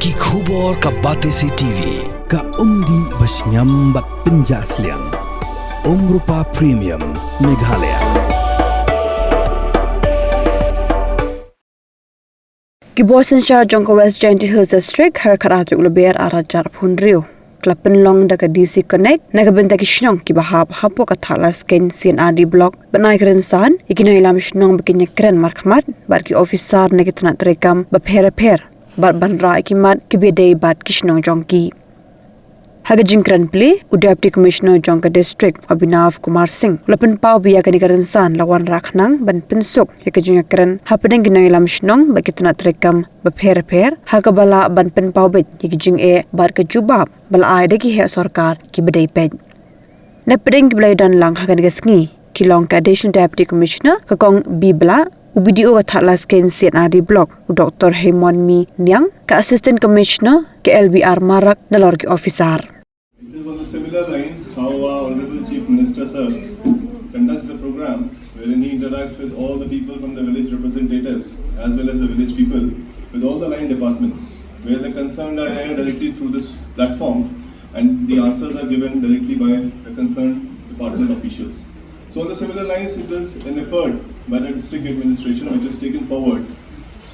Ki khubor ka Batesi TV ka umdi basnyam bat penjasliang Rupa Premium Meghalaya. Kibor sencha Jongko West Giant Hills District Hakhmat ulber arajar punriu. Klapen long daga DC Connect nagabenta kishnong kibahap hapo kathala skin CNRD block banai kerensan ikino ilam shnong bikinnya keren Hakhmat barki Ophisar negitna terekam bapher bar banra ikimat kibedei bat kishnong jongki Haga Jingkran Play, Deputy Commissioner Jongka District, Abhinav Kumar Singh, Pynpaw biya ka Karensan lawan raknang ban pensuk yaka Jingekran, hapadeng ginang ilam shnong bakitna terekam bapher haga bala ban Pynpaw bet yaka Jingeh bar ka jubab bala ay degi he sarkar ki bedai ped. Napadeng ki dan lang haga negasngi, kilong ka Additional Deputy Commissioner kakong bibla UBDO ka Thatla Skin CNRD block Dr. Heymonmi Niang ka Assistant Commissioner ke LBR Marak dalor ki Ophisar. It is on the similar lines how our Honorable Chief Minister Sir conducts the program wherein he interacts with all the people from the village representatives as well as the village people with all the line departments where the concerns are aired directly through this platform and the answers are given directly by the concerned department officials. So on the similar lines it is an effort by the district administration which is taken forward.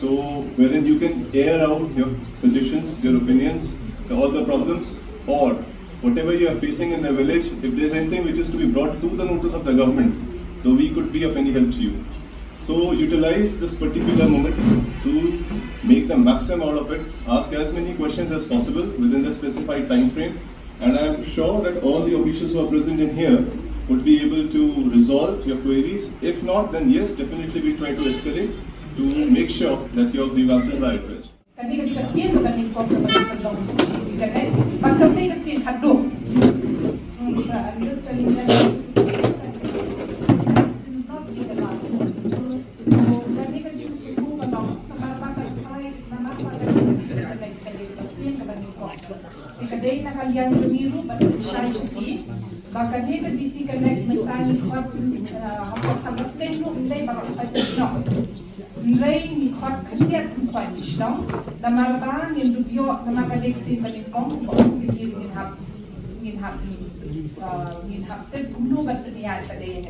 So wherein you can air out your suggestions, your opinions, all the problems or whatever you are facing in the village, if there is anything which is to be brought to the notice of the government, though we could be of any help to you. So utilize this particular moment to make the maximum out of it, ask as many questions as possible within the specified time frame, and I am sure that all the officials who are present in here would be able to resolve your queries. If not, then yes, definitely we try to escalate to make sure that your grievances are addressed. Bahkan dia ke DC Connect mentani kuat apa steno indai baru ada snow. Indai ni kuat kalian kuat snow. Lamar bang yang dubio lamar kaleksi menikong ingin hap tet kuno bat niat pada yang